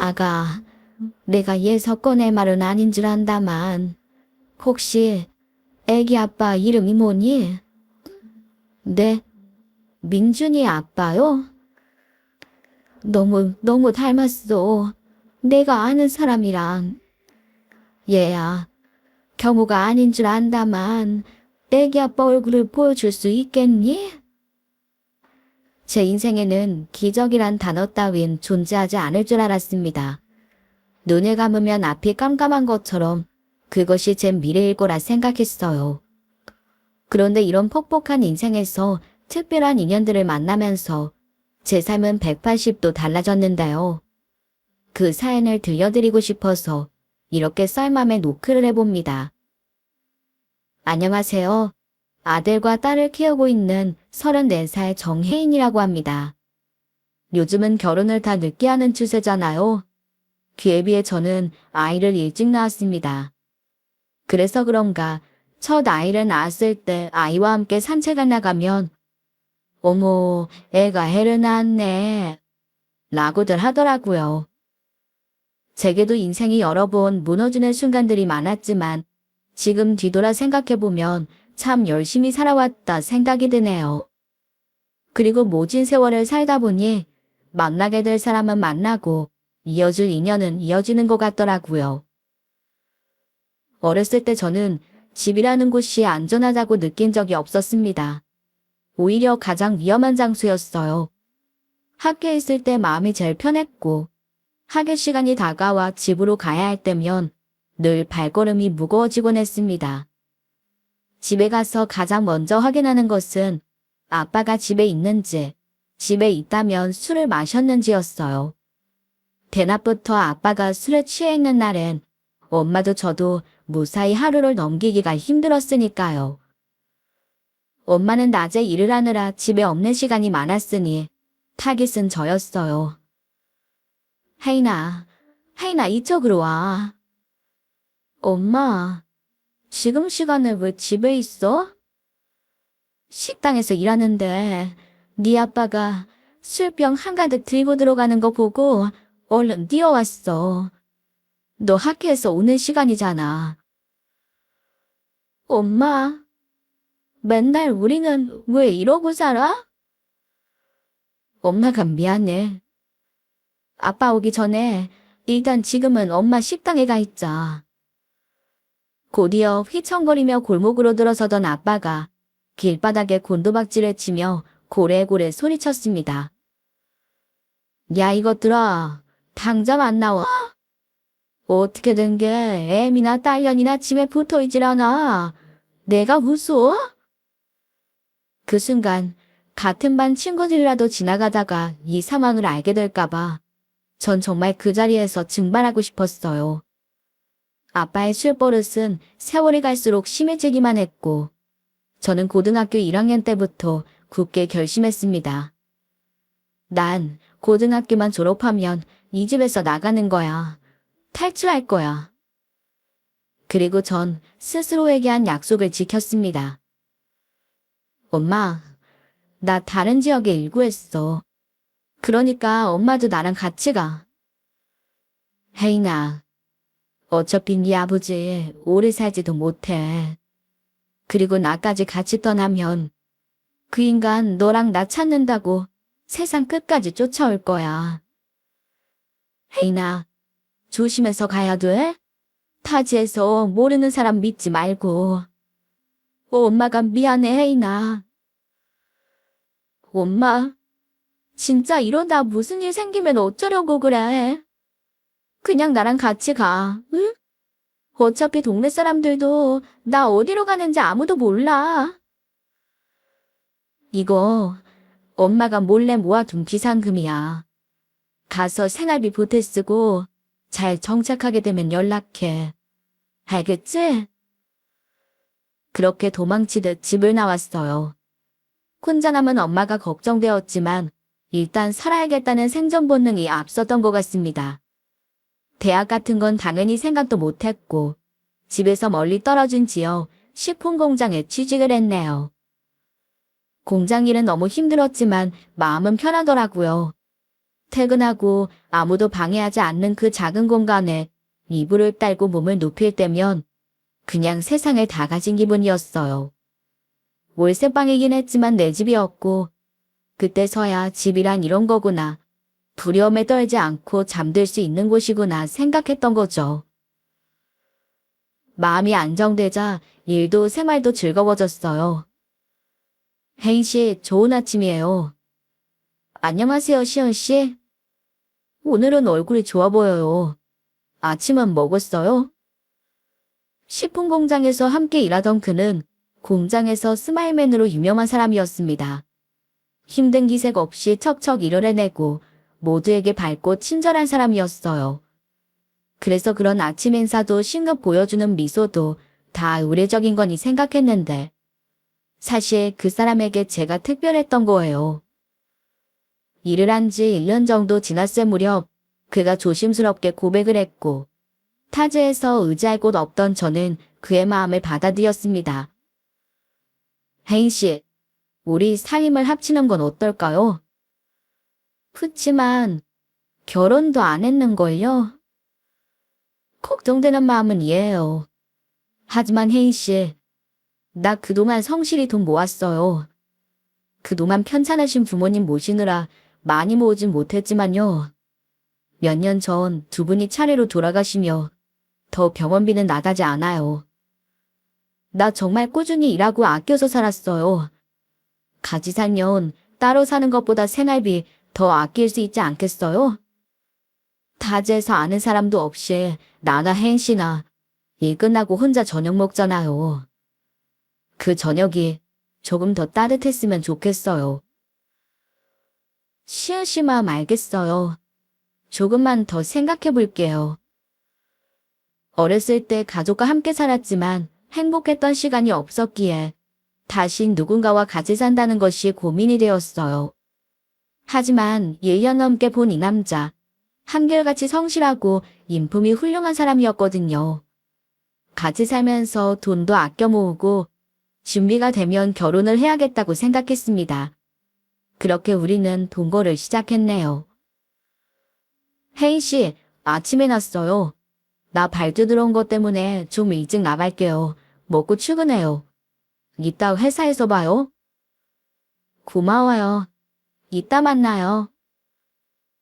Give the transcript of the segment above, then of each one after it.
아가, 내가 예서꺼내 말은 아닌 줄 안다만, 혹시 애기 아빠 이름이 뭐니? 네, 민준이 아빠요? 너무 닮았어. 내가 아는 사람이랑. 얘야, 경우가 아닌 줄 안다만, 애기 아빠 얼굴을 보여줄 수 있겠니? 제 인생에는 기적이란 단어 따윈 존재하지 않을 줄 알았습니다. 눈을 감으면 앞이 깜깜한 것처럼 그것이 제 미래일 거라 생각했어요. 그런데 이런 퍽퍽한 인생에서 특별한 인연들을 만나면서 제 삶은 180도 달라졌는데요. 그 사연을 들려드리고 싶어서 이렇게 썰맘에 노크를 해봅니다. 안녕하세요. 아들과 딸을 키우고 있는 34살 정혜인이라고 합니다. 요즘은 결혼을 다 늦게 하는 추세잖아요. 그에 비해 저는 아이를 일찍 낳았습니다. 그래서 그런가 첫 아이를 낳았을 때 아이와 함께 산책을 나가면 어머, 애가 애를 낳았네 라고들 하더라고요. 제게도 인생이 여러 번 무너지는 순간들이 많았지만 지금 뒤돌아 생각해보면 참 열심히 살아왔다 생각이 드네요. 그리고 모진 세월을 살다 보니 만나게 될 사람은 만나고 이어질 인연은 이어지는 것 같더라고요. 어렸을 때 저는 집이라는 곳이 안전하다고 느낀 적이 없었습니다. 오히려 가장 위험한 장소였어요. 학교에 있을 때 마음이 제일 편했고 학교 시간이 다가와 집으로 가야 할 때면 늘 발걸음이 무거워지곤 했습니다. 집에 가서 가장 먼저 확인하는 것은 아빠가 집에 있는지, 집에 있다면 술을 마셨는지였어요. 대낮부터 아빠가 술에 취해 있는 날엔 엄마도 저도 무사히 하루를 넘기기가 힘들었으니까요. 엄마는 낮에 일을 하느라 집에 없는 시간이 많았으니 타깃은 저였어요. 혜인아, 이쪽으로 와. 엄마, 지금 시간에 왜 집에 있어? 식당에서 일하는데 네 아빠가 술병 한가득 들고 들어가는 거 보고 얼른 뛰어왔어. 너 학교에서 오는 시간이잖아. 엄마, 맨날 우리는 왜 이러고 살아? 엄마가 미안해. 아빠 오기 전에 일단 지금은 엄마 식당에 가 있자. 곧이어 휘청거리며 골목으로 들어서던 아빠가 길바닥에 곤두박질을 치며 고래고래 소리쳤습니다. 야 이것들아, 당장 안 나와. 어떻게 된 게 애미나 딸년이나 집에 붙어있질 않아. 내가 무서워? 그 순간 같은 반 친구들이라도 지나가다가 이 상황을 알게 될까봐 전 정말 그 자리에서 증발하고 싶었어요. 아빠의 술버릇은 세월이 갈수록 심해지기만 했고 저는 고등학교 1학년 때부터 굳게 결심했습니다. 난 고등학교만 졸업하면 이 집에서 나가는 거야. 탈출할 거야. 그리고 전 스스로에게 한 약속을 지켰습니다. 엄마, 나 다른 지역에 일구했어. 그러니까 엄마도 나랑 같이 가. 혜인아, 어차피 네 아버지 오래 살지도 못해. 그리고 나까지 같이 떠나면 그 인간 너랑 나 찾는다고 세상 끝까지 쫓아올 거야. 혜인아, 조심해서 가야 돼. 타지에서 모르는 사람 믿지 말고. 엄마가 미안해, 혜인아. 엄마, 진짜 이러다 무슨 일 생기면 어쩌려고 그래? 그냥 나랑 같이 가, 응? 어차피 동네 사람들도 나 어디로 가는지 아무도 몰라. 이거 엄마가 몰래 모아둔 비상금이야. 가서 생활비 보태 쓰고 잘 정착하게 되면 연락해. 알겠지? 그렇게 도망치듯 집을 나왔어요. 혼자 남은 엄마가 걱정되었지만 일단 살아야겠다는 생존 본능이 앞섰던 것 같습니다. 대학 같은 건 당연히 생각도 못했고 집에서 멀리 떨어진 지역 식품 공장에 취직을 했네요. 공장 일은 너무 힘들었지만 마음은 편하더라고요. 퇴근하고 아무도 방해하지 않는 그 작은 공간에 이불을 깔고 몸을 눕힐 때면 그냥 세상을 다 가진 기분이었어요. 월세방이긴 했지만 내 집이었고 그때서야 집이란 이런 거구나. 두려움에 떨지 않고 잠들 수 있는 곳이구나 생각했던 거죠. 마음이 안정되자 일도 생활도 즐거워졌어요. 혜인 씨, 좋은 아침이에요. 안녕하세요, 시은 씨. 오늘은 얼굴이 좋아 보여요. 아침은 먹었어요? 식품 공장에서 함께 일하던 그는 공장에서 스마일맨으로 유명한 사람이었습니다. 힘든 기색 없이 척척 일을 해내고 모두에게 밝고 친절한 사람이었어요. 그래서 그런 아침 행사도 신급 보여주는 미소도 다 의례적인 거니 생각했는데 사실 그 사람에게 제가 특별했던 거예요. 일을 한 지 1년 정도 지났을 무렵 그가 조심스럽게 고백을 했고 타지에서 의지할 곳 없던 저는 그의 마음을 받아들였습니다. 혜인 씨, 우리 삶을 합치는 건 어떨까요? 그치만 결혼도 안 했는걸요? 걱정되는 마음은 이해해요. 하지만 혜인 씨, 나 그동안 성실히 돈 모았어요. 그동안 편찮으신 부모님 모시느라 많이 모으진 못했지만요. 몇 년 전 두 분이 차례로 돌아가시며 더 병원비는 나가지 않아요. 나 정말 꾸준히 일하고 아껴서 살았어요. 같이 살면 따로 사는 것보다 생활비 더 아낄 수 있지 않겠어요? 타지에서 아는 사람도 없이 나나 혜인 씨나 일 끝나고 혼자 저녁 먹잖아요. 그 저녁이 조금 더 따뜻했으면 좋겠어요. 시은 씨 마음 알겠어요. 조금만 더 생각해 볼게요. 어렸을 때 가족과 함께 살았지만 행복했던 시간이 없었기에 다시 누군가와 같이 산다는 것이 고민이 되었어요. 하지만 1년 넘게 본 이 남자, 한결같이 성실하고 인품이 훌륭한 사람이었거든요. 같이 살면서 돈도 아껴 모으고 준비가 되면 결혼을 해야겠다고 생각했습니다. 그렇게 우리는 동거를 시작했네요. 혜인 씨, 아침에 났어요. 나 발주 들어온 것 때문에 좀 일찍 나갈게요. 먹고 출근해요. 이따 회사에서 봐요. 고마워요. 이따 만나요.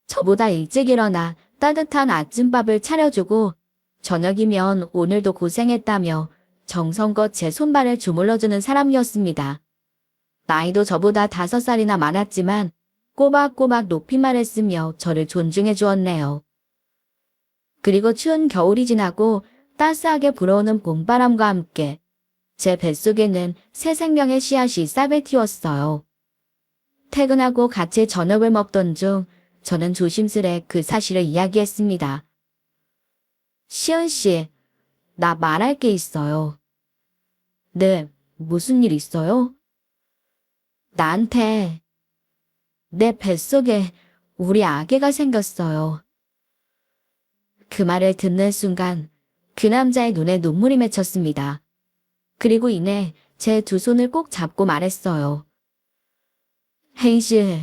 저보다 일찍 일어나 따뜻한 아침밥을 차려주고 저녁이면 오늘도 고생했다며 정성껏 제 손발을 주물러주는 사람이었습니다. 나이도 저보다 5살이나 많았지만 꼬박꼬박 높임말 했으며 저를 존중해 주었네요. 그리고 추운 겨울이 지나고 따스하게 불어오는 봄바람과 함께 제 뱃속에는 새 생명의 씨앗이 싹을 틔웠어요. 퇴근하고 같이 저녁을 먹던 중 저는 조심스레 그 사실을 이야기했습니다. 시은 씨, 나 말할 게 있어요. 네, 무슨 일 있어요? 나한테 내 뱃속에 우리 아기가 생겼어요. 그 말을 듣는 순간 그 남자의 눈에 눈물이 맺혔습니다. 그리고 이내 제 두 손을 꼭 잡고 말했어요. 혜인 씨,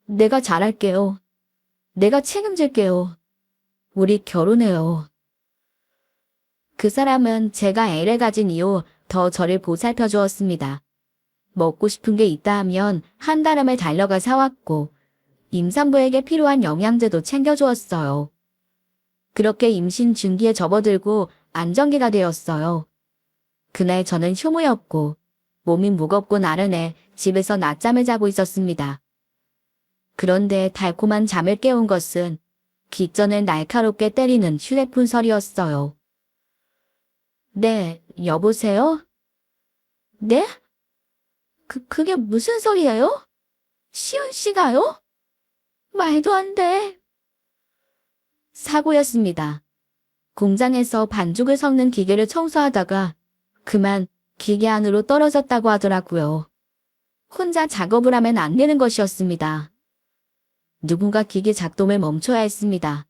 내가 잘할게요. 내가 책임질게요. 우리 결혼해요. 그 사람은 제가 애를 가진 이후 더 저를 보살펴 주었습니다. 먹고 싶은 게 있다 하면 한달음에 달려가 사왔고 임산부에게 필요한 영양제도 챙겨주었어요. 그렇게 임신 중기에 접어들고 안정기가 되었어요. 그날 저는 휴무였고 몸이 무겁고 나른해 집에서 낮잠을 자고 있었습니다. 그런데 달콤한 잠을 깨운 것은 귓전을 날카롭게 때리는 휴대폰 소리였어요. 네, 여보세요? 네? 그게 무슨 소리예요? 시은 씨가요? 말도 안 돼. 사고였습니다. 공장에서 반죽을 섞는 기계를 청소하다가 그만 기계 안으로 떨어졌다고 하더라고요. 혼자 작업을 하면 안 되는 것이었습니다. 누군가 기계 작동을 멈춰야 했습니다.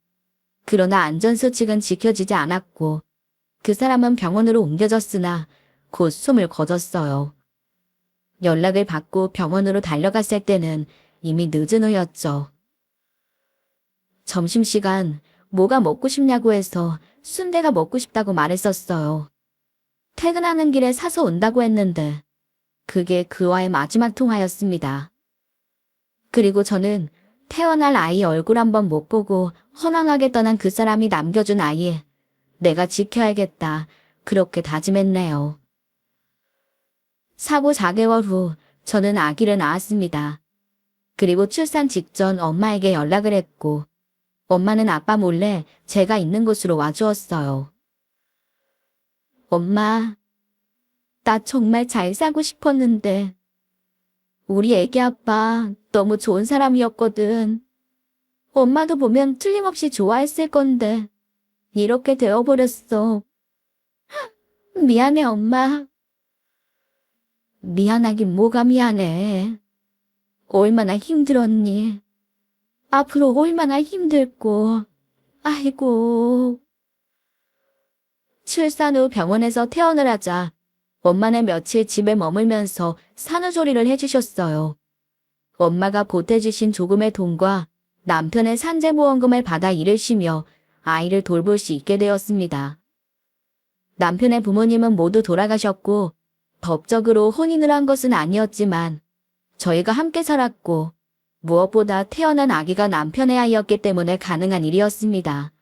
그러나 안전수칙은 지켜지지 않았고 그 사람은 병원으로 옮겨졌으나 곧 숨을 거뒀어요. 연락을 받고 병원으로 달려갔을 때는 이미 늦은 후였죠. 점심시간 뭐가 먹고 싶냐고 해서 순대가 먹고 싶다고 말했었어요. 퇴근하는 길에 사서 온다고 했는데 그게 그와의 마지막 통화였습니다. 그리고 저는 태어날 아이 얼굴 한번 못 보고 허망하게 떠난 그 사람이 남겨준 아이, 내가 지켜야겠다. 그렇게 다짐했네요. 사고 4개월 후 저는 아기를 낳았습니다. 그리고 출산 직전 엄마에게 연락을 했고 엄마는 아빠 몰래 제가 있는 곳으로 와주었어요. 엄마, 나 정말 잘 살고 싶었는데 우리 애기 아빠 너무 좋은 사람이었거든. 엄마도 보면 틀림없이 좋아했을 건데 이렇게 되어버렸어. 미안해, 엄마. 미안하긴 뭐가 미안해. 얼마나 힘들었니? 앞으로 얼마나 힘들고. 아이고. 출산 후 병원에서 퇴원을 하자 엄마는 며칠 집에 머물면서 산후조리를 해주셨어요. 엄마가 보태주신 조금의 돈과 남편의 산재보험금을 받아 일을 쉬며 아이를 돌볼 수 있게 되었습니다. 남편의 부모님은 모두 돌아가셨고 법적으로 혼인을 한 것은 아니었지만 저희가 함께 살았고 무엇보다 태어난 아기가 남편의 아이였기 때문에 가능한 일이었습니다.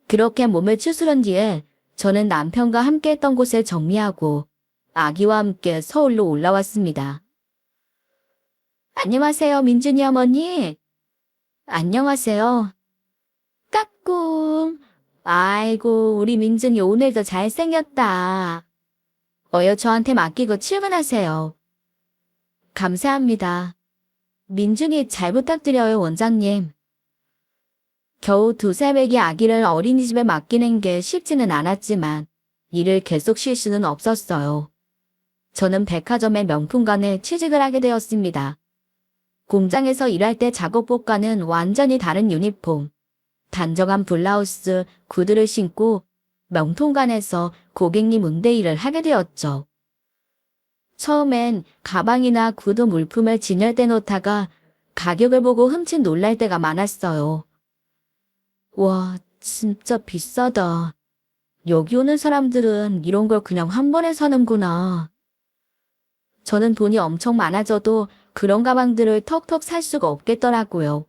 그렇게 몸을 추스른 뒤에 저는 남편과 함께 했던 곳을 정리하고 아기와 함께 서울로 올라왔습니다. 안녕하세요, 민준이 어머니. 안녕하세요. 까꿍. 아이고, 우리 민준이 오늘도 잘생겼다. 저한테 맡기고 출근하세요. 감사합니다. 민준이 잘 부탁드려요, 원장님. 겨우 2살 배기 아기를 어린이집에 맡기는 게 쉽지는 않았지만 일을 계속 쉴 수는 없었어요. 저는 백화점의 명품관에 취직을 하게 되었습니다. 공장에서 일할 때 작업복과는 완전히 다른 유니폼, 단정한 블라우스, 구두를 신고 명품관에서 고객님 응대일을 하게 되었죠. 처음엔 가방이나 구두 물품을 진열대 놓다가 가격을 보고 흠칫 놀랄 때가 많았어요. 와, 진짜 비싸다. 여기 오는 사람들은 이런 걸 그냥 한 번에 사는구나. 저는 돈이 엄청 많아져도 그런 가방들을 턱턱 살 수가 없겠더라고요.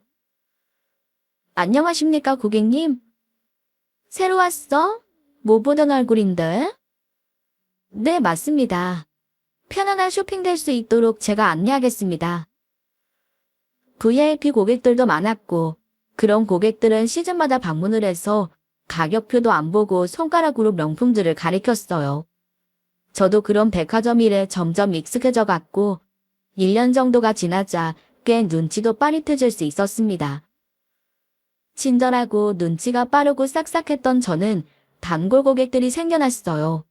안녕하십니까, 고객님? 새로 왔어? 못 보던 얼굴인데? 네, 맞습니다. 편안한 쇼핑될 수 있도록 제가 안내하겠습니다. VIP 고객들도 많았고 그런 고객들은 시즌마다 방문을 해서 가격표도 안 보고 손가락으로 명품들을 가리켰어요. 저도 그런 백화점 일에 점점 익숙해져 갔고 1년 정도가 지나자 꽤 눈치도 빠릿해질 수 있었습니다. 친절하고 눈치가 빠르고 싹싹했던 저는 단골 고객들이 생겨났어요.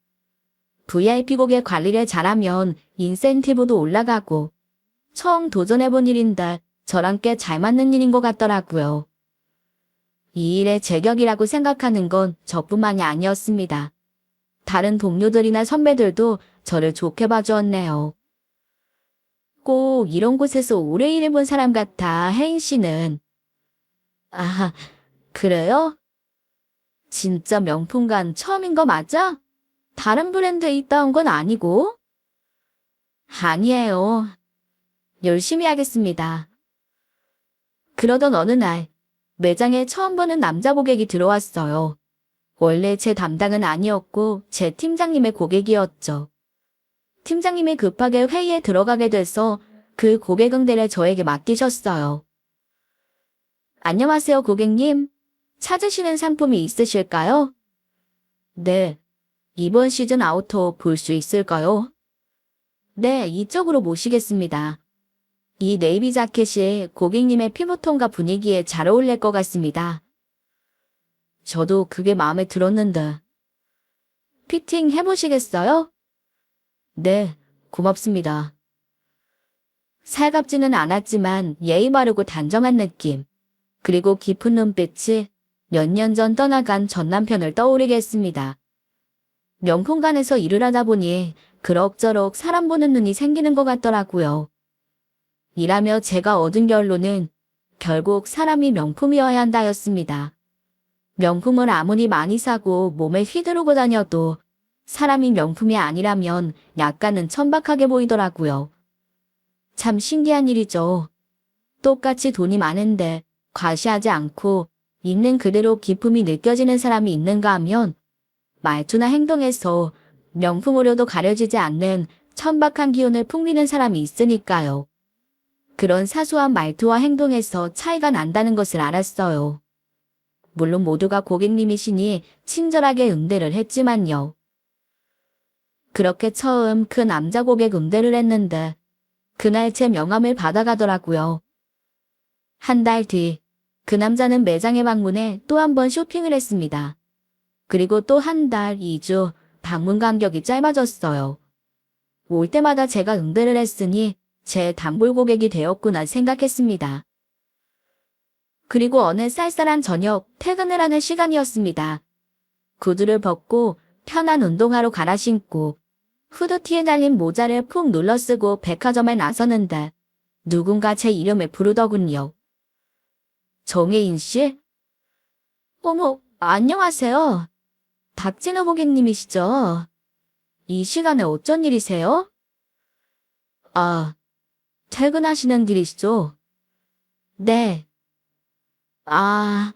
VIP 고객 관리를 잘하면 인센티브도 올라가고 처음 도전해본 일인데 저랑 꽤 잘 맞는 일인 것 같더라고요. 이 일의 제격이라고 생각하는 건 저뿐만이 아니었습니다. 다른 동료들이나 선배들도 저를 좋게 봐주었네요. 꼭 이런 곳에서 오래 일해본 사람 같아, 혜인 씨는. 아, 그래요? 진짜 명품관 처음인 거 맞아? 다른 브랜드에 있다 온 건 아니고? 아니에요. 열심히 하겠습니다. 그러던 어느 날 매장에 처음 보는 남자 고객이 들어왔어요. 원래 제 담당은 아니었고 제 팀장님의 고객이었죠. 팀장님이 급하게 회의에 들어가게 돼서 그 고객 응대를 저에게 맡기셨어요. 안녕하세요, 고객님. 찾으시는 상품이 있으실까요? 네. 이번 시즌 아우터 볼 수 있을까요? 네, 이쪽으로 모시겠습니다. 이 네이비 자켓이 고객님의 피부톤과 분위기에 잘 어울릴 것 같습니다. 저도 그게 마음에 들었는데. 피팅 해보시겠어요? 네, 고맙습니다. 살갑지는 않았지만 예의 바르고 단정한 느낌. 그리고 깊은 눈빛이 몇 년 전 떠나간 전 남편을 떠오르게 했습니다. 명품관에서 일을 하다 보니 그럭저럭 사람 보는 눈이 생기는 것 같더라고요. 일하며 제가 얻은 결론은 결국 사람이 명품이어야 한다였습니다. 명품을 아무리 많이 사고 몸에 휘두르고 다녀도 사람이 명품이 아니라면 약간은 천박하게 보이더라고요. 참 신기한 일이죠. 똑같이 돈이 많은데 과시하지 않고 있는 그대로 기품이 느껴지는 사람이 있는가 하면 말투나 행동에서 명품으로도 가려지지 않는 천박한 기운을 풍기는 사람이 있으니까요. 그런 사소한 말투와 행동에서 차이가 난다는 것을 알았어요. 물론 모두가 고객님이시니 친절하게 응대를 했지만요. 그렇게 처음 그 남자 고객 응대를 했는데 그날 제 명함을 받아가더라고요. 한 달 뒤, 그 남자는 매장에 방문해 또 한 번 쇼핑을 했습니다. 그리고 또 한 달, 2주, 방문 간격이 짧아졌어요. 올 때마다 제가 응대를 했으니 제 단골 고객이 되었구나 생각했습니다. 그리고 어느 쌀쌀한 저녁, 퇴근을 하는 시간이었습니다. 구두를 벗고 편한 운동화로 갈아 신고 후드티에 달린 모자를 푹 눌러 쓰고 백화점에 나서는데 누군가 제 이름을 부르더군요. 정혜인 씨? 어머, 안녕하세요. 박진호 고객님이시죠? 이 시간에 어쩐 일이세요? 아, 퇴근하시는 길이시죠? 네. 아,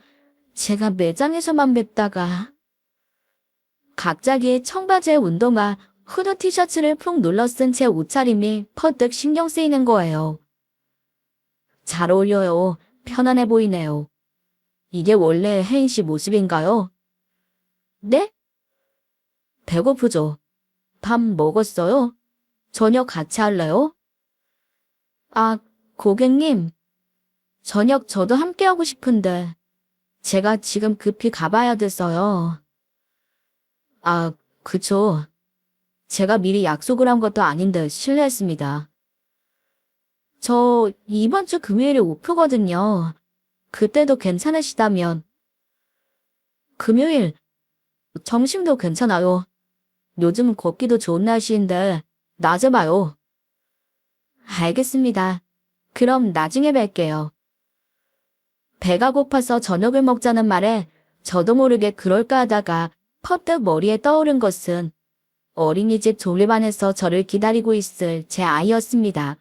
제가 매장에서만 뵙다가 갑자기 청바지에 운동화, 후드 티셔츠를 푹 눌러 쓴 제 옷차림이 퍼뜩 신경 쓰이는 거예요. 잘 어울려요. 편안해 보이네요. 이게 원래 혜인 씨 모습인가요? 네? 배고프죠? 밥 먹었어요? 저녁 같이 할래요? 아, 고객님. 저녁 저도 함께 하고 싶은데 제가 지금 급히 가봐야 돼서요. 아, 그쵸. 제가 미리 약속을 한 것도 아닌데 실례했습니다. 저 이번 주 금요일에 오프거든요. 그때도 괜찮으시다면. 금요일, 점심도 괜찮아요. 요즘 걷기도 좋은 날씨인데 낮에 봐요. 알겠습니다. 그럼 나중에 뵐게요. 배가 고파서 저녁을 먹자는 말에 저도 모르게 그럴까 하다가 퍼뜩 머리에 떠오른 것은 어린이집 졸업반에서 저를 기다리고 있을 제 아이였습니다.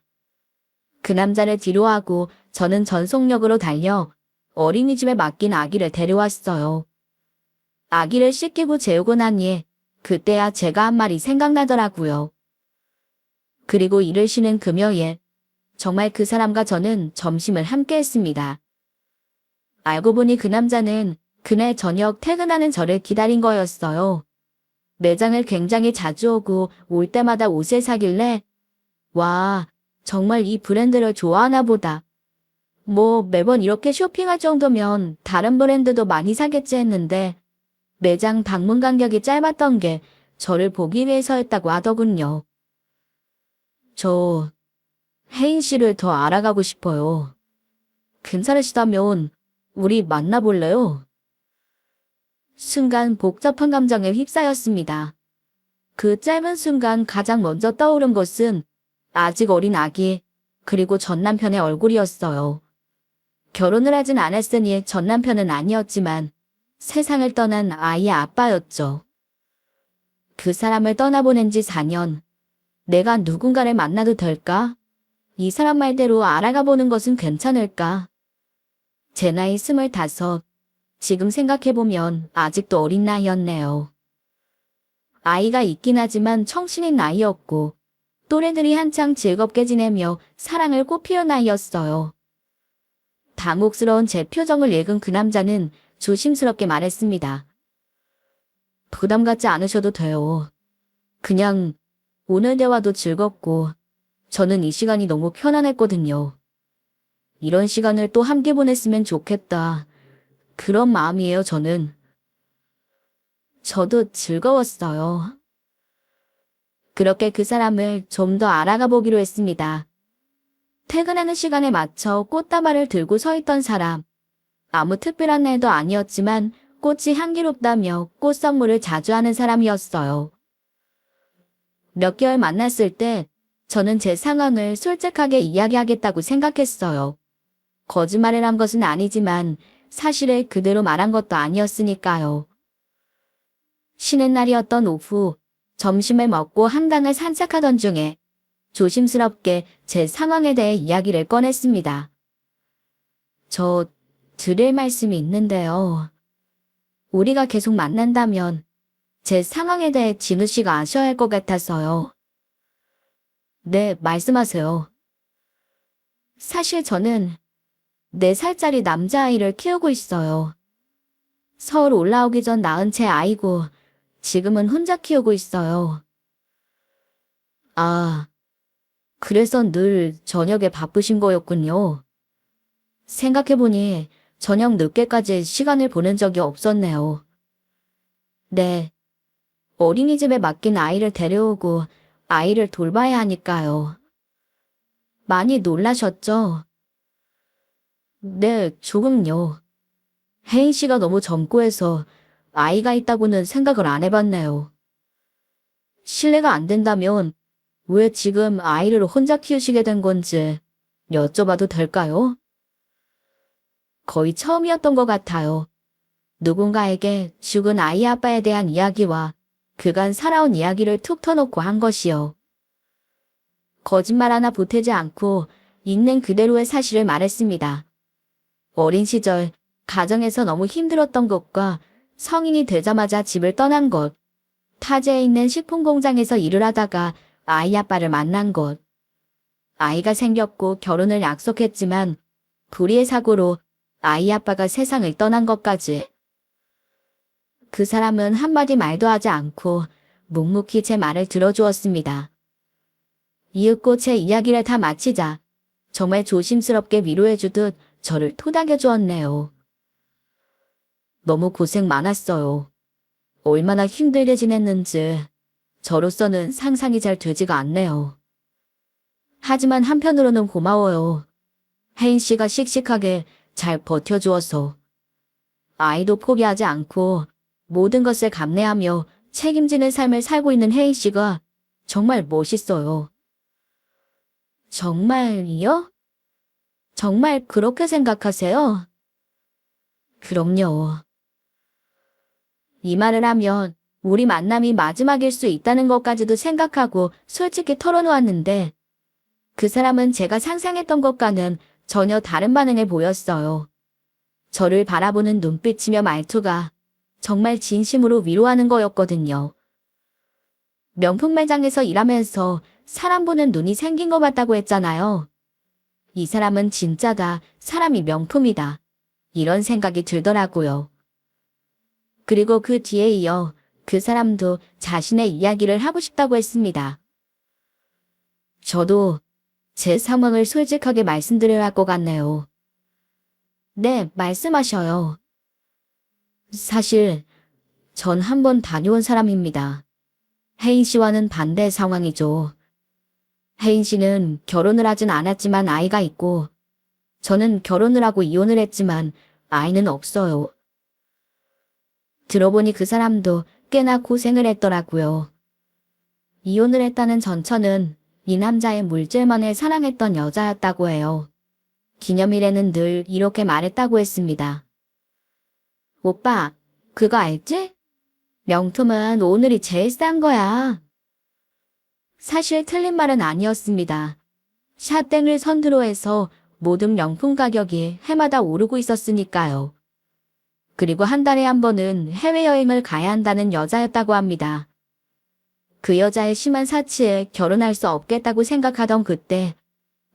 그 남자를 뒤로하고 저는 전속력으로 달려 어린이집에 맡긴 아기를 데려왔어요. 아기를 씻기고 재우고 나니 그때야 제가 한 말이 생각나더라고요. 그리고 일을 쉬는 금요일, 정말 그 사람과 저는 점심을 함께 했습니다. 알고 보니 그 남자는 그날 저녁 퇴근하는 저를 기다린 거였어요. 매장을 굉장히 자주 오고 올 때마다 옷을 사길래 와, 정말 이 브랜드를 좋아하나 보다. 뭐 매번 이렇게 쇼핑할 정도면 다른 브랜드도 많이 사겠지 했는데 매장 방문 간격이 짧았던 게 저를 보기 위해서였다고 하더군요. 저 혜인 씨를 더 알아가고 싶어요. 괜찮으시다면 우리 만나볼래요? 순간 복잡한 감정에 휩싸였습니다. 그 짧은 순간 가장 먼저 떠오른 것은 아직 어린 아기, 그리고 전 남편의 얼굴이었어요. 결혼을 하진 않았으니 전 남편은 아니었지만 세상을 떠난 아이의 아빠였죠. 그 사람을 떠나보낸 지 4년. 내가 누군가를 만나도 될까? 이 사람 말대로 알아가 보는 것은 괜찮을까? 제 나이 25. 지금 생각해보면 아직도 어린 나이였네요. 아이가 있긴 하지만 청신인 나이였고 또래들이 한창 즐겁게 지내며 사랑을 꽃피운 나이였어요. 당혹스러운 제 표정을 읽은 그 남자는 조심스럽게 말했습니다. 부담 갖지 않으셔도 돼요. 그냥 오늘 대화도 즐겁고 저는 이 시간이 너무 편안했거든요. 이런 시간을 또 함께 보냈으면 좋겠다. 그런 마음이에요, 저는. 저도 즐거웠어요. 그렇게 그 사람을 좀 더 알아가 보기로 했습니다. 퇴근하는 시간에 맞춰 꽃다발을 들고 서 있던 사람. 아무 특별한 날도 아니었지만 꽃이 향기롭다며 꽃 선물을 자주 하는 사람이었어요. 몇 개월 만났을 때 저는 제 상황을 솔직하게 이야기하겠다고 생각했어요. 거짓말을 한 것은 아니지만 사실을 그대로 말한 것도 아니었으니까요. 쉬는 날이었던 오후, 점심을 먹고 한강을 산책하던 중에 조심스럽게 제 상황에 대해 이야기를 꺼냈습니다. 저 드릴 말씀이 있는데요. 우리가 계속 만난다면 제 상황에 대해 진우 씨가 아셔야 할 것 같아서요. 네, 말씀하세요. 사실 저는 4살짜리 남자아이를 키우고 있어요. 서울 올라오기 전 낳은 제 아이고 지금은 혼자 키우고 있어요. 아, 그래서 늘 저녁에 바쁘신 거였군요. 생각해보니 저녁 늦게까지 시간을 보낸 적이 없었네요. 네, 어린이집에 맡긴 아이를 데려오고 아이를 돌봐야 하니까요. 많이 놀라셨죠? 네, 조금요. 혜인 씨가 너무 젊고 해서 아이가 있다고는 생각을 안 해봤네요. 실례가 안 된다면 왜 지금 아이를 혼자 키우시게 된 건지 여쭤봐도 될까요? 거의 처음이었던 것 같아요. 누군가에게 죽은 아이 아빠에 대한 이야기와 그간 살아온 이야기를 툭 터놓고 한 것이요. 거짓말 하나 보태지 않고 있는 그대로의 사실을 말했습니다. 어린 시절 가정에서 너무 힘들었던 것과 성인이 되자마자 집을 떠난 것, 타지에 있는 식품 공장에서 일을 하다가 아이 아빠를 만난 것, 아이가 생겼고 결혼을 약속했지만 불의의 사고로 아이 아빠가 세상을 떠난 것까지. 그 사람은 한마디 말도 하지 않고 묵묵히 제 말을 들어주었습니다. 이윽고 제 이야기를 다 마치자 정말 조심스럽게 위로해주듯 저를 토닥여 주었네요. 너무 고생 많았어요. 얼마나 힘들게 지냈는지 저로서는 상상이 잘 되지가 않네요. 하지만 한편으로는 고마워요. 혜인 씨가 씩씩하게 잘 버텨주어서. 아이도 포기하지 않고 모든 것을 감내하며 책임지는 삶을 살고 있는 혜인 씨가 정말 멋있어요. 정말요? 정말 그렇게 생각하세요? 그럼요. 이 말을 하면 우리 만남이 마지막일 수 있다는 것까지도 생각하고 솔직히 털어놓았는데 그 사람은 제가 상상했던 것과는 전혀 다른 반응을 보였어요. 저를 바라보는 눈빛이며 말투가 정말 진심으로 위로하는 거였거든요. 명품 매장에서 일하면서 사람 보는 눈이 생긴 것 같다고 했잖아요. 이 사람은 진짜다. 사람이 명품이다. 이런 생각이 들더라고요. 그리고 그 뒤에 이어 그 사람도 자신의 이야기를 하고 싶다고 했습니다. 저도 제 상황을 솔직하게 말씀드려야 할 것 같네요. 네, 말씀하셔요. 사실 전 한 번 다녀온 사람입니다. 혜인 씨와는 반대 상황이죠. 혜인 씨는 결혼을 하진 않았지만 아이가 있고 저는 결혼을 하고 이혼을 했지만 아이는 없어요. 들어보니 그 사람도 꽤나 고생을 했더라고요. 이혼을 했다는 전처는 이 남자의 물질만을 사랑했던 여자였다고 해요. 기념일에는 늘 이렇게 말했다고 했습니다. 오빠, 그거 알지? 명품은 오늘이 제일 싼 거야. 사실 틀린 말은 아니었습니다. 샤땡을 선두로 해서 모든 명품 가격이 해마다 오르고 있었으니까요. 그리고 한 달에 한 번은 해외여행을 가야 한다는 여자였다고 합니다. 그 여자의 심한 사치에 결혼할 수 없겠다고 생각하던 그때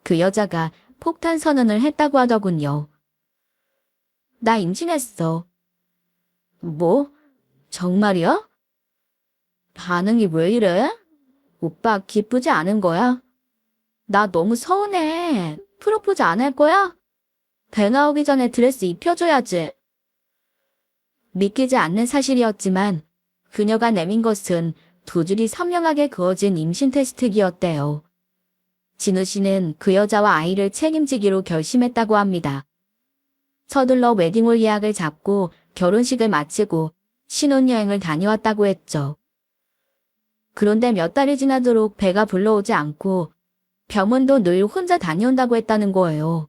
그 여자가 폭탄 선언을 했다고 하더군요. 나 임신했어. 뭐? 정말이야? 반응이 왜 이래? 오빠 기쁘지 않은 거야? 나 너무 서운해. 프로포즈 안 할 거야? 배 나오기 전에 드레스 입혀줘야지. 믿기지 않는 사실이었지만 그녀가 내민 것은 두 줄이 선명하게 그어진 임신 테스트기였대요. 진우 씨는 그 여자와 아이를 책임지기로 결심했다고 합니다. 서둘러 웨딩홀 예약을 잡고 결혼식을 마치고 신혼여행을 다녀왔다고 했죠. 그런데 몇 달이 지나도록 배가 불러오지 않고 병원도 늘 혼자 다녀온다고 했다는 거예요.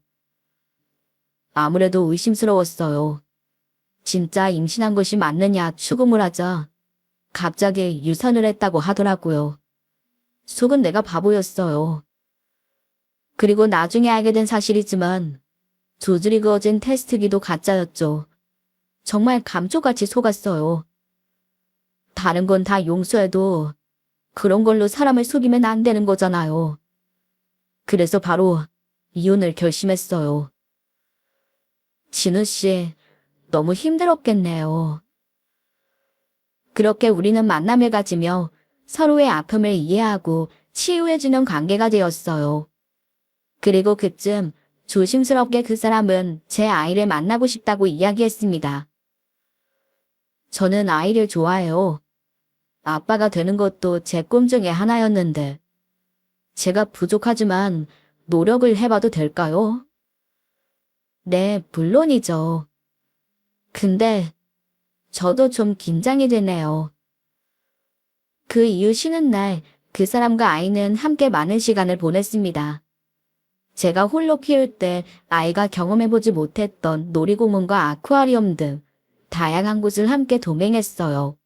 아무래도 의심스러웠어요. 진짜 임신한 것이 맞느냐 추궁을 하자 갑자기 유산을 했다고 하더라고요. 속은 내가 바보였어요. 그리고 나중에 알게 된 사실이지만 조직이 그어진 테스트기도 가짜였죠. 정말 감쪽같이 속았어요. 다른 건 다 용서해도 그런 걸로 사람을 속이면 안 되는 거잖아요. 그래서 바로 이혼을 결심했어요. 진우 씨, 너무 힘들었겠네요. 그렇게 우리는 만남을 가지며 서로의 아픔을 이해하고 치유해주는 관계가 되었어요. 그리고 그쯤 조심스럽게 그 사람은 제 아이를 만나고 싶다고 이야기했습니다. 저는 아이를 좋아해요. 아빠가 되는 것도 제 꿈 중에 하나였는데 제가 부족하지만 노력을 해봐도 될까요? 네, 물론이죠. 근데 저도 좀 긴장이 되네요. 그 이후 쉬는 날 그 사람과 아이는 함께 많은 시간을 보냈습니다. 제가 홀로 키울 때 아이가 경험해보지 못했던 놀이공원과 아쿠아리움 등 다양한 곳을 함께 동행했어요.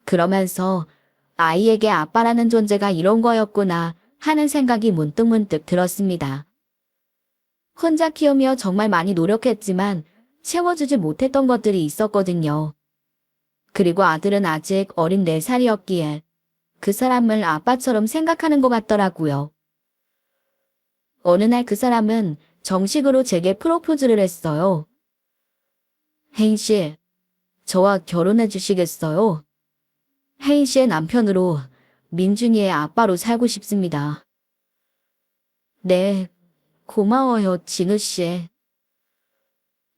그러면서 아이에게 아빠라는 존재가 이런 거였구나 하는 생각이 문득문득 들었습니다. 혼자 키우며 정말 많이 노력했지만 채워주지 못했던 것들이 있었거든요. 그리고 아들은 아직 어린 4살이었기에 그 사람을 아빠처럼 생각하는 것 같더라고요. 어느 날 그 사람은 정식으로 제게 프로포즈를 했어요. 혜인 씨, 저와 결혼해 주시겠어요? 혜인 씨의 남편으로 민준이의 아빠로 살고 싶습니다. 네, 고마워요, 진우 씨.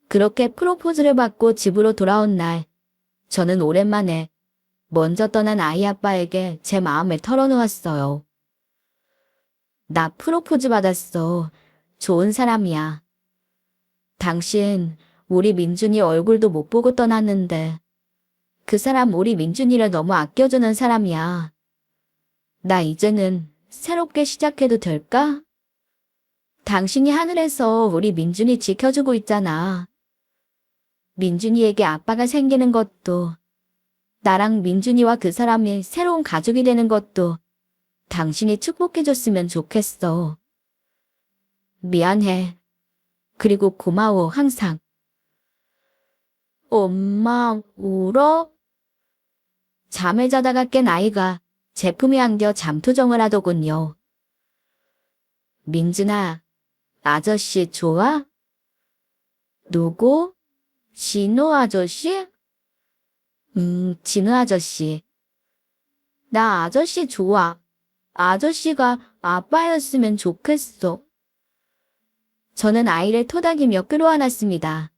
그렇게 프로포즈를 받고 집으로 돌아온 날, 저는 오랜만에 먼저 떠난 아이 아빠에게 제 마음을 털어놓았어요. 나 프로포즈 받았어. 좋은 사람이야. 당신, 우리 민준이 얼굴도 못 보고 떠났는데 그 사람 우리 민준이를 너무 아껴주는 사람이야. 나 이제는 새롭게 시작해도 될까? 당신이 하늘에서 우리 민준이 지켜주고 있잖아. 민준이에게 아빠가 생기는 것도, 나랑 민준이와 그 사람이 새로운 가족이 되는 것도 당신이 축복해줬으면 좋겠어. 미안해. 그리고 고마워, 항상. 엄마, 울어? 잠을 자다가 깬 아이가 제품이 안겨 잠투정을 하더군요. 민준아, 아저씨 좋아? 누구? 진우 아저씨? 진우 아저씨. 나 아저씨 좋아. 아저씨가 아빠였으면 좋겠어. 저는 아이를 토닥이며 끌어안았습니다.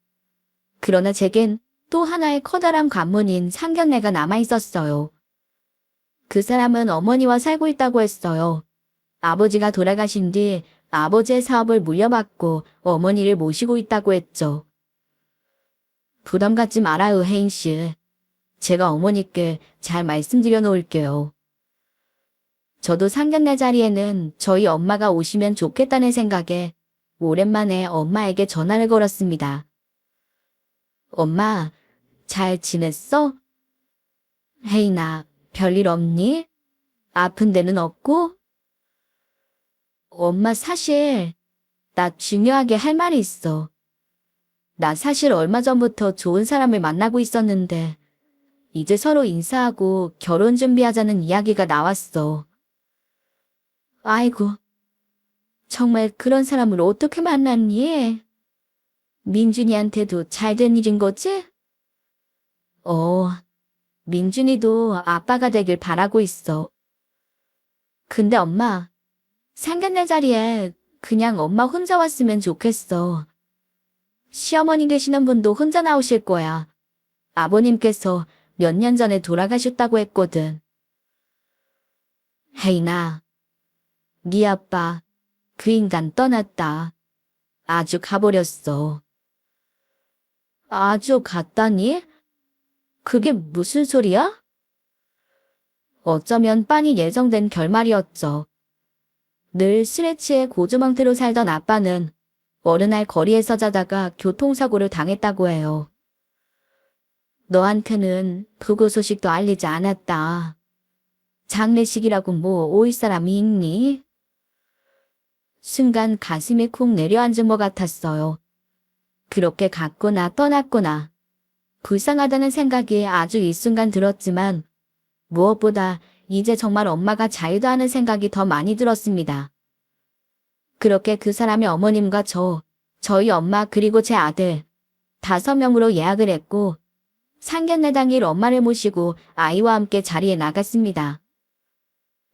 그러나 제겐 또 하나의 커다란 관문인 상견례가 남아있었어요. 그 사람은 어머니와 살고 있다고 했어요. 아버지가 돌아가신 뒤 아버지의 사업을 물려받고 어머니를 모시고 있다고 했죠. 부담 갖지 말아요, 혜인 씨. 제가 어머니께 잘 말씀드려 놓을게요. 저도 상견례 자리에는 저희 엄마가 오시면 좋겠다는 생각에 오랜만에 엄마에게 전화를 걸었습니다. 엄마, 잘 지냈어? 혜인아, 별일 없니? 아픈 데는 없고? 엄마 사실 나 중요하게 할 말이 있어. 나 사실 얼마 전부터 좋은 사람을 만나고 있었는데 이제 서로 인사하고 결혼 준비하자는 이야기가 나왔어. 아이고, 정말 그런 사람을 어떻게 만났니? 민준이한테도 잘 된 일인 거지? 민준이도 아빠가 되길 바라고 있어. 근데 엄마, 상견례 자리에 그냥 엄마 혼자 왔으면 좋겠어. 시어머니 되시는 분도 혼자 나오실 거야. 아버님께서 몇 년 전에 돌아가셨다고 했거든. 혜인아, 네 아빠 그 인간 떠났다. 아주 가버렸어. 아주 갔다니? 그게 무슨 소리야? 어쩌면 빤히 예정된 결말이었죠. 늘 스레치의 고주망태로 살던 아빠는 어느 날 거리에서 자다가 교통사고를 당했다고 해요. 너한테는 부고 소식도 알리지 않았다. 장례식이라고 뭐 올 사람이 있니? 순간 가슴이 쿵 내려앉은 것 같았어요. 그렇게 갔구나 떠났구나. 불쌍하다는 생각이 아주 일순간 들었지만 무엇보다 이제 정말 엄마가 자유다 하는 생각이 더 많이 들었습니다. 그렇게 그 사람의 어머님과 저희 엄마 그리고 제 아들 5명으로 예약을 했고 상견례 당일 엄마를 모시고 아이와 함께 자리에 나갔습니다.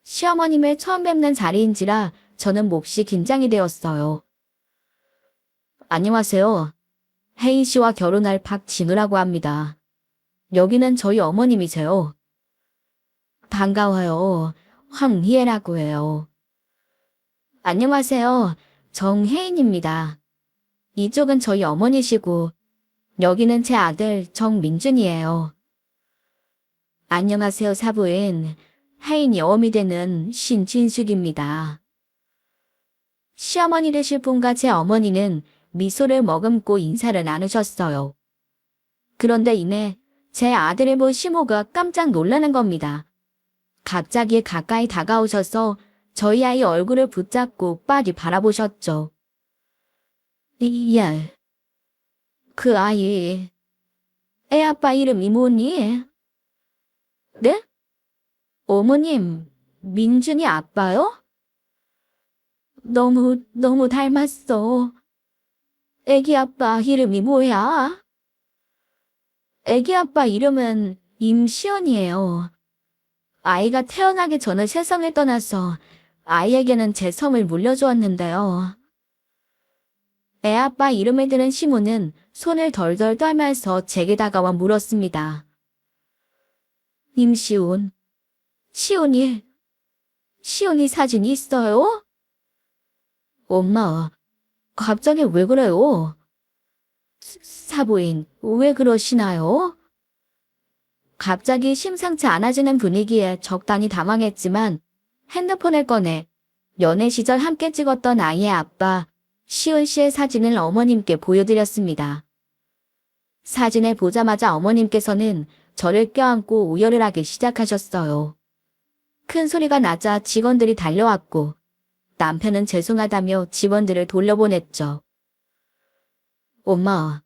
시어머님을 처음 뵙는 자리인지라 저는 몹시 긴장이 되었어요. 안녕하세요. 혜인 씨와 결혼할 박진우라고 합니다. 여기는 저희 어머님이세요. 반가워요. 황희애라고 해요. 안녕하세요. 정혜인입니다. 이쪽은 저희 어머니시고 여기는 제 아들 정민준이에요. 안녕하세요 사부인. 혜인이 어미 되는 신진숙입니다. 시어머니 되실 분과 제 어머니는 미소를 머금고 인사를 나누셨어요. 그런데 이내 제 아들을 본 시모가 깜짝 놀라는 겁니다. 갑자기 가까이 다가오셔서 저희 아이 얼굴을 붙잡고 빤히 바라보셨죠. 이야, 그 아이, 애 아빠 이름이 뭐니? 네? 어머님, 민준이 아빠요? 너무 닮았어. 애기 아빠 이름이 뭐야? 애기 아빠 이름은 임시연이에요. 아이가 태어나기 전에 세상을 떠나서 아이에게는 제 성을 물려주었는데요. 애 아빠 이름을 들은 시모는 손을 덜덜 떨면서 제게 다가와 물었습니다. 임시온, 시온이 사진 있어요? 엄마, 갑자기 왜 그래요? 사부인, 왜 그러시나요? 갑자기 심상치 않아지는 분위기에 적당히 당황했지만 핸드폰을 꺼내 연애 시절 함께 찍었던 아이의 아빠 시온 씨의 사진을 어머님께 보여드렸습니다. 사진을 보자마자 어머님께서는 저를 껴안고 우열을 하기 시작하셨어요. 큰 소리가 나자 직원들이 달려왔고 남편은 죄송하다며 직원들을 돌려보냈죠. 엄마,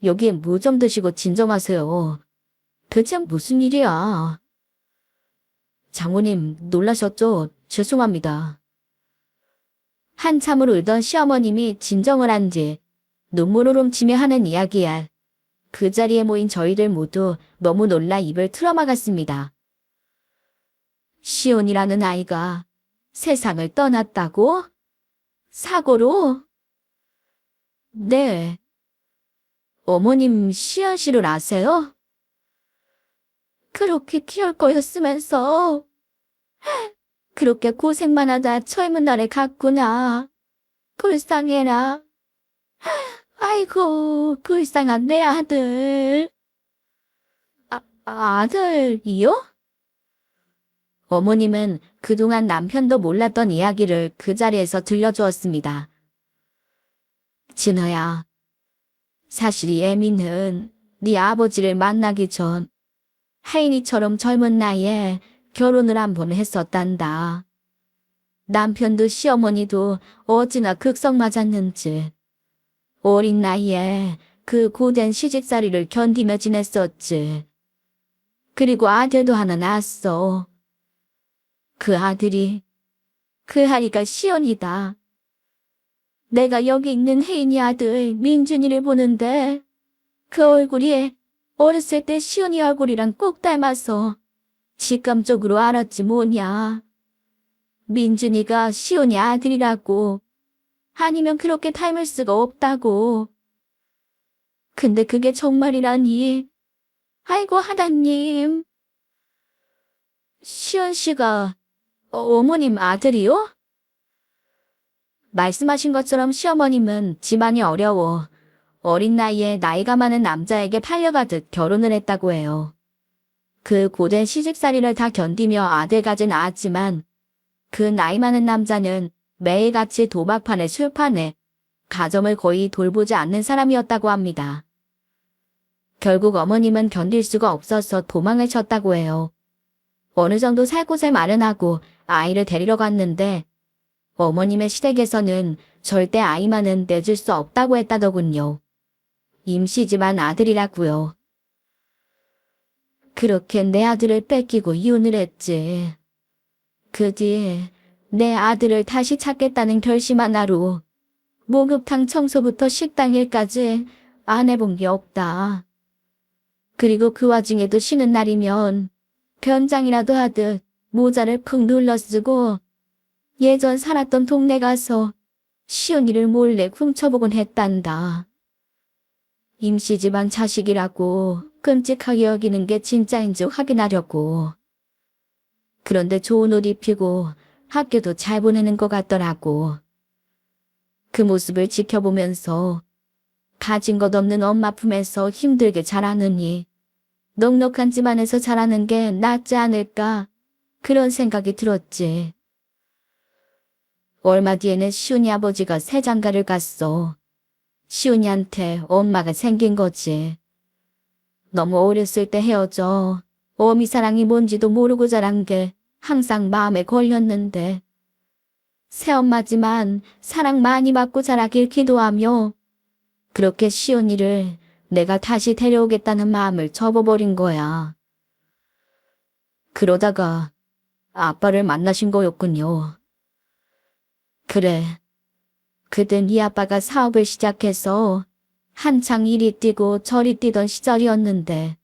여기 물 좀 드시고 진정하세요. 대체 무슨 일이야? 장모님 놀라셨죠? 죄송합니다. 한참을 울던 시어머님이 진정을 한 뒤 눈물을 훔치며 하는 이야기야. 그 자리에 모인 저희들 모두 너무 놀라 입을 틀어막았습니다. 시온이라는 아이가 세상을 떠났다고? 사고로? 네. 어머님 시연 씨를 아세요? 그렇게 키울 거였으면서 그렇게 고생만 하다 젊은 날에 갔구나. 불쌍해라. 아이고 불쌍한 내 아들. 아들이요? 어머님은 그동안 남편도 몰랐던 이야기를 그 자리에서 들려주었습니다. 진호야, 사실 예민은 네 아버지를 만나기 전 혜인이처럼 젊은 나이에 결혼을 한 번 했었단다. 남편도 시어머니도 어찌나 극성 맞았는지 어린 나이에 그 고된 시집살이를 견디며 지냈었지. 그리고 아들도 하나 낳았어. 그 아이가 시연이다. 내가 여기 있는 혜인이 아들 민준이를 보는데 그 얼굴이 어렸을 때 시연이 얼굴이랑 꼭 닮아서 직감적으로 알았지 뭐냐. 민준이가 시연이 아들이라고. 아니면 그렇게 닮을 수가 없다고. 근데 그게 정말이라니. 아이고 하나님. 시연 씨가 어머님 아들이요? 말씀하신 것처럼 시어머님은 집안이 어려워 어린 나이에 나이가 많은 남자에게 팔려가듯 결혼을 했다고 해요. 그 고된 시집살이를 다 견디며 아들까지 낳았지만 그 나이 많은 남자는 매일같이 도박판에 술판에 가정을 거의 돌보지 않는 사람이었다고 합니다. 결국 어머님은 견딜 수가 없어서 도망을 쳤다고 해요. 어느 정도 살 곳을 마련하고 아이를 데리러 갔는데 어머님의 시댁에서는 절대 아이만은 내줄 수 없다고 했다더군요. 임시지만 아들이라고요. 그렇게 내 아들을 뺏기고 이혼을 했지. 그 뒤에 내 아들을 다시 찾겠다는 결심 하나로 목욕탕 청소부터 식당 일까지 안 해본 게 없다. 그리고 그 와중에도 쉬는 날이면 변장이라도 하듯 모자를 푹 눌러 쓰고 예전 살았던 동네 가서 시은이를 몰래 훔쳐보곤 했단다. 임시지방 자식이라고 끔찍하게 여기는 게 진짜인지 확인하려고. 그런데 좋은 옷 입히고 학교도 잘 보내는 것 같더라고. 그 모습을 지켜보면서 가진 것 없는 엄마 품에서 힘들게 자라느니 넉넉한 집안에서 자라는 게 낫지 않을까 그런 생각이 들었지. 얼마 뒤에는 시훈이 아버지가 새장가를 갔어. 시훈이한테 엄마가 생긴 거지. 너무 어렸을 때 헤어져 어미 사랑이 뭔지도 모르고 자란 게 항상 마음에 걸렸는데 새엄마지만 사랑 많이 받고 자라길 기도하며 그렇게 시훈이를 내가 다시 데려오겠다는 마음을 접어버린 거야. 그러다가 아빠를 만나신 거였군요. 그래. 그땐 네 아빠가 사업을 시작해서 한창 이리 뛰고 저리 뛰던 시절이었는데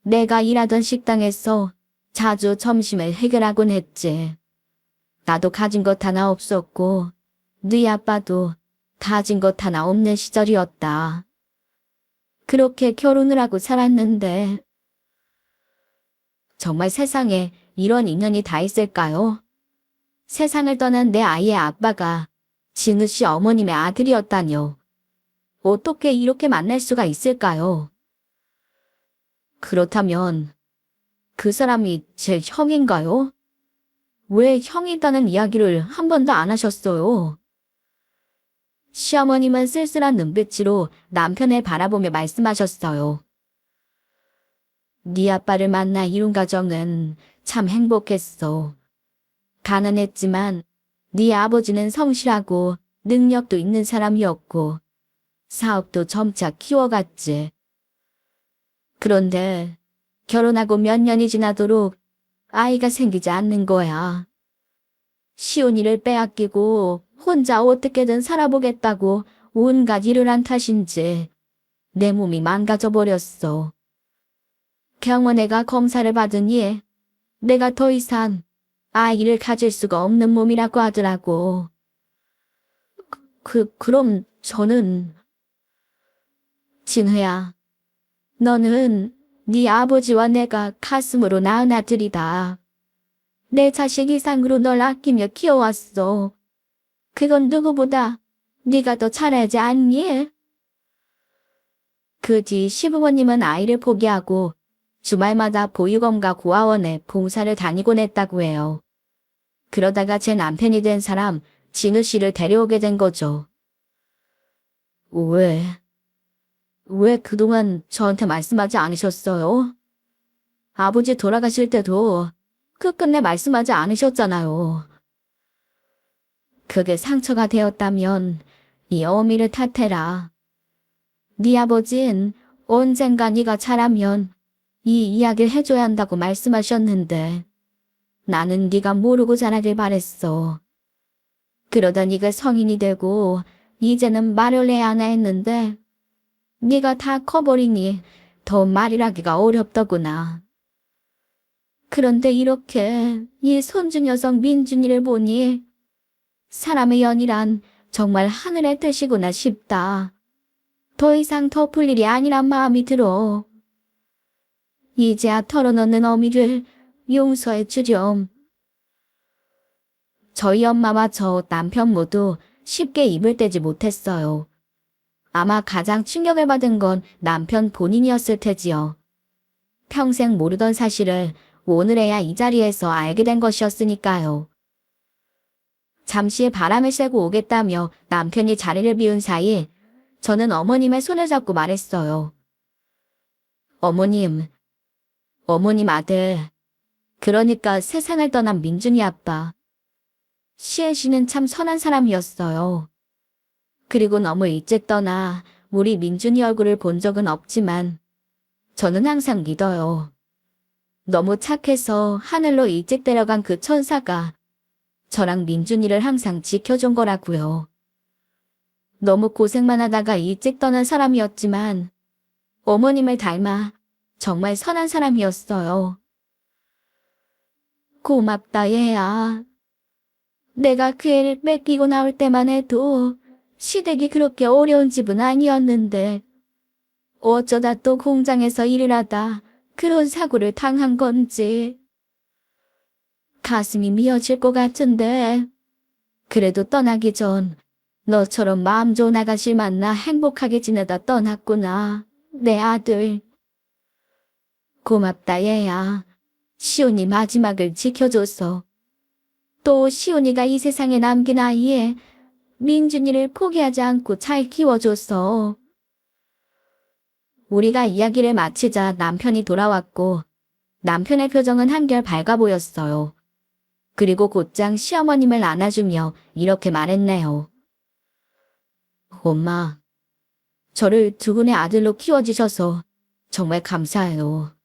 내가 일하던 식당에서 자주 점심을 해결하곤 했지. 나도 가진 것 하나 없었고 네 아빠도 가진 것 하나 없는 시절이었다. 그렇게 결혼을 하고 살았는데 정말 세상에 이런 인연이 다 있을까요? 세상을 떠난 내 아이의 아빠가 진우 씨 어머님의 아들이었다뇨. 어떻게 이렇게 만날 수가 있을까요? 그렇다면 그 사람이 제 형인가요? 왜 형이다는 이야기를 한 번도 안 하셨어요? 시어머님은 쓸쓸한 눈빛으로 남편을 바라보며 말씀하셨어요. 네 아빠를 만나 이룬 가정은 참 행복했어. 가난했지만 네 아버지는 성실하고 능력도 있는 사람이었고 사업도 점차 키워갔지. 그런데 결혼하고 몇 년이 지나도록 아이가 생기지 않는 거야. 시온이를 빼앗기고 혼자 어떻게든 살아보겠다고 온갖 일을 한 탓인지 내 몸이 망가져 버렸어. 병원에가 검사를 받으니 내가 더 이상 아이를 가질 수가 없는 몸이라고 하더라고. 그럼 저는... 진우야, 너는 네 아버지와 내가 가슴으로 낳은 아들이다. 내 자식 이상으로 널 아끼며 키워왔어. 그건 누구보다 네가 더 잘하지 않니? 그 뒤 시부모님은 아이를 포기하고 주말마다 보육원과 고아원에 봉사를 다니곤 했다고 해요. 그러다가 제 남편이 된 사람 진우 씨를 데려오게 된 거죠. 왜 그동안 저한테 말씀하지 않으셨어요? 아버지 돌아가실 때도 끝끝내 말씀하지 않으셨잖아요. 그게 상처가 되었다면 이 어미를 탓해라. 네 아버진 언젠가 네가 자라면 이 이야기를 해줘야 한다고 말씀하셨는데 나는 네가 모르고 자라길 바랬어. 그러다 네가 성인이 되고 이제는 말을 해야 하나 했는데 네가 다 커버리니 더 말을 하기가 어렵더구나. 그런데 이렇게 이 손주 녀석 민준이를 보니 사람의 연이란 정말 하늘의 뜻이구나 싶다. 더 이상 덮을 일이 아니란 마음이 들어. 이제야 털어놓는 어미를 용서해 주렴. 저희 엄마와 저 남편 모두 쉽게 입을 떼지 못했어요. 아마 가장 충격을 받은 건 남편 본인이었을 테지요. 평생 모르던 사실을 오늘에야 이 자리에서 알게 된 것이었으니까요. 잠시 바람을 쐬고 오겠다며 남편이 자리를 비운 사이 저는 어머님의 손을 잡고 말했어요. 어머님 아들. 그러니까 세상을 떠난 민준이 아빠. 시은 씨는 참 선한 사람이었어요. 그리고 너무 일찍 떠나 우리 민준이 얼굴을 본 적은 없지만 저는 항상 믿어요. 너무 착해서 하늘로 일찍 데려간 그 천사가 저랑 민준이를 항상 지켜준 거라고요. 너무 고생만 하다가 일찍 떠난 사람이었지만 어머님을 닮아 정말 선한 사람이었어요. 고맙다 얘야. 내가 그 애를 뺏기고 나올 때만 해도 시댁이 그렇게 어려운 집은 아니었는데 어쩌다 또 공장에서 일을 하다 그런 사고를 당한 건지 가슴이 미어질 것 같은데 그래도 떠나기 전 너처럼 마음 좋은 아가씨 만나 행복하게 지내다 떠났구나. 내 아들. 고맙다 얘야. 시온이 마지막을 지켜줬어. 또 시온이가 이 세상에 남긴 아이에 민준이를 포기하지 않고 잘 키워줬어. 우리가 이야기를 마치자 남편이 돌아왔고 남편의 표정은 한결 밝아 보였어요. 그리고 곧장 시어머님을 안아주며 이렇게 말했네요. 엄마, 저를 두 분의 아들로 키워주셔서 정말 감사해요.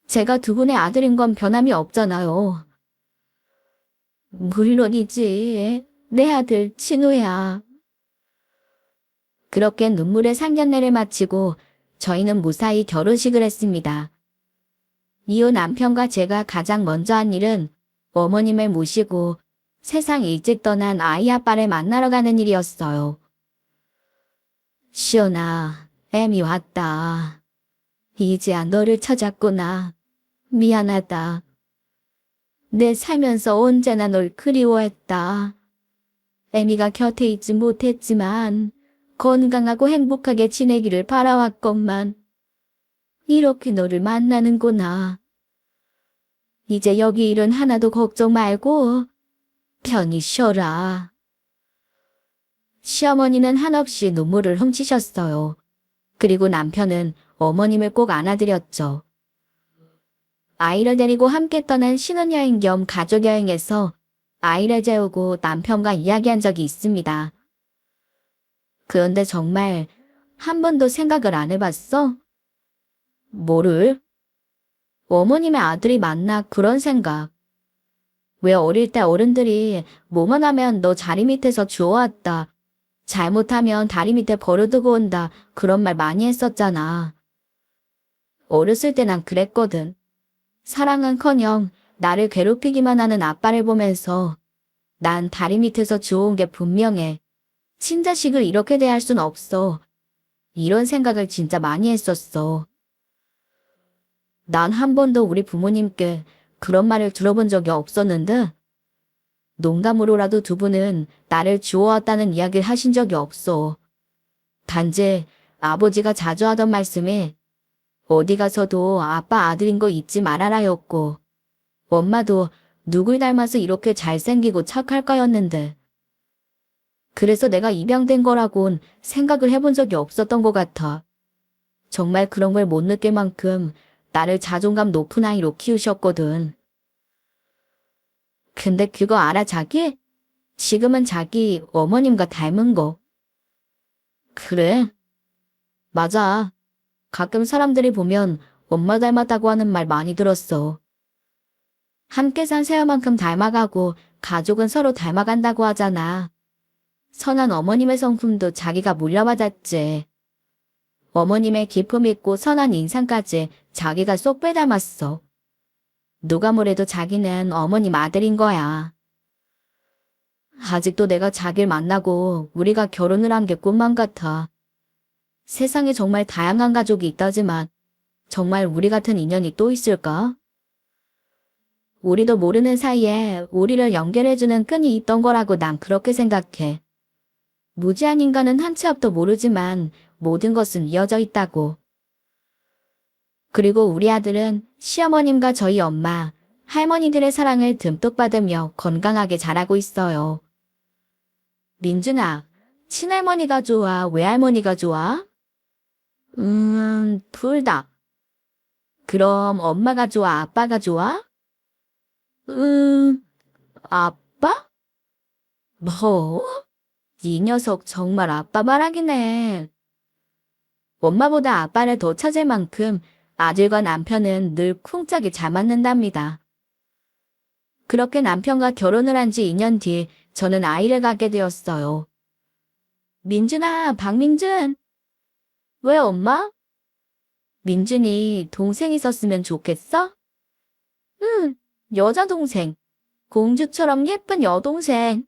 제가 두 분의 아들인 건 변함이 없잖아요. 물론이지. 내 아들 진우야. 그렇게 눈물의 상견례를 마치고 저희는 무사히 결혼식을 했습니다. 이후 남편과 제가 가장 먼저 한 일은 어머님을 모시고 세상 일찍 떠난 아이 아빠를 만나러 가는 일이었어요. 시온아, 애미 왔다. 이제야 너를 찾았구나. 미안하다. 내 살면서 언제나 널 그리워했다. 애미가 곁에 있지 못했지만 건강하고 행복하게 지내기를 바라왔건만 이렇게 너를 만나는구나. 이제 여기 일은 하나도 걱정 말고 편히 쉬어라. 시어머니는 한없이 눈물을 훔치셨어요. 그리고 남편은 어머님을 꼭 안아드렸죠. 아이를 데리고 함께 떠난 신혼여행 겸 가족여행에서 아이를 재우고 남편과 이야기한 적이 있습니다. 그런데 정말 한 번도 생각을 안 해봤어? 뭐를? 어머님의 아들이 맞나 그런 생각. 왜 어릴 때 어른들이 뭐만 하면 너 자리 밑에서 주워왔다. 잘못하면 다리 밑에 버려두고 온다. 그런 말 많이 했었잖아. 어렸을 때 난 그랬거든. 사랑은커녕 나를 괴롭히기만 하는 아빠를 보면서 난 다리 밑에서 주워온 게 분명해. 친자식을 이렇게 대할 순 없어. 이런 생각을 진짜 많이 했었어. 난 한 번도 우리 부모님께 그런 말을 들어본 적이 없었는데 농담으로라도 두 분은 나를 주워왔다는 이야기를 하신 적이 없어. 단지 아버지가 자주 하던 말씀이 어디 가서도 아빠 아들인 거 잊지 말아라였고 엄마도 누굴 닮아서 이렇게 잘생기고 착할까였는데 그래서 내가 입양된 거라곤 생각을 해본 적이 없었던 것 같아. 정말 그런 걸 못 느낄 만큼 나를 자존감 높은 아이로 키우셨거든. 근데 그거 알아 자기? 지금은 자기 어머님과 닮은 거. 그래? 맞아. 가끔 사람들이 보면 엄마 닮았다고 하는 말 많이 들었어. 함께 산 새우만큼 닮아가고 가족은 서로 닮아간다고 하잖아. 선한 어머님의 성품도 자기가 물려받았지. 어머님의 기품 있고 선한 인상까지 자기가 쏙 빼닮았어. 누가 뭐래도 자기는 어머님 아들인 거야. 아직도 내가 자기를 만나고 우리가 결혼을 한 게 꿈만 같아. 세상에 정말 다양한 가족이 있다지만 정말 우리 같은 인연이 또 있을까? 우리도 모르는 사이에 우리를 연결해주는 끈이 있던 거라고 난 그렇게 생각해. 무지한 인간은 한 치 앞도 모르지만 모든 것은 이어져 있다고. 그리고 우리 아들은 시어머님과 저희 엄마, 할머니들의 사랑을 듬뿍 받으며 건강하게 자라고 있어요. 민준아, 친할머니가 좋아, 외할머니가 좋아? 둘 다. 그럼 엄마가 좋아, 아빠가 좋아? 아빠? 뭐? 이 녀석 정말 아빠 말하기네. 엄마보다 아빠를 더 찾을 만큼 아들과 남편은 늘 쿵짝이 잘 맞는답니다. 그렇게 남편과 결혼을 한 지 2년 뒤 저는 아이를 갖게 되었어요. 민준아, 박민준. 왜 엄마? 민준이 동생 있었으면 좋겠어? 응, 여자 동생. 공주처럼 예쁜 여동생.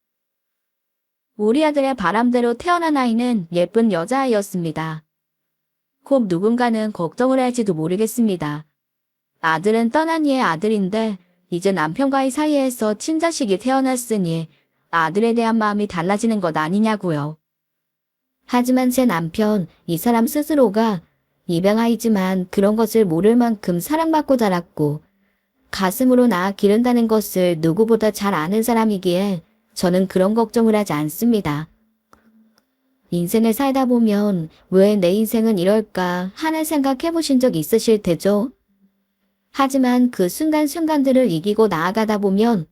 우리 아들의 바람대로 태어난 아이는 예쁜 여자아이였습니다. 곧 누군가는 걱정을 할지도 모르겠습니다. 아들은 떠난 이의 아들인데 이제 남편과의 사이에서 친자식이 태어났으니 아들에 대한 마음이 달라지는 것 아니냐고요. 하지만 제 남편, 이 사람 스스로가 입양아이지만 그런 것을 모를 만큼 사랑받고 자랐고 가슴으로 낳아 기른다는 것을 누구보다 잘 아는 사람이기에 저는 그런 걱정을 하지 않습니다. 인생을 살다 보면 왜 내 인생은 이럴까 하는 생각 해보신 적 있으실 테죠? 하지만 그 순간순간들을 이기고 나아가다 보면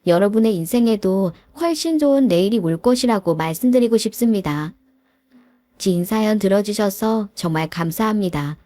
여러분의 인생에도 훨씬 좋은 내일이 올 것이라고 말씀드리고 싶습니다. 긴 사연 들어주셔서 정말 감사합니다.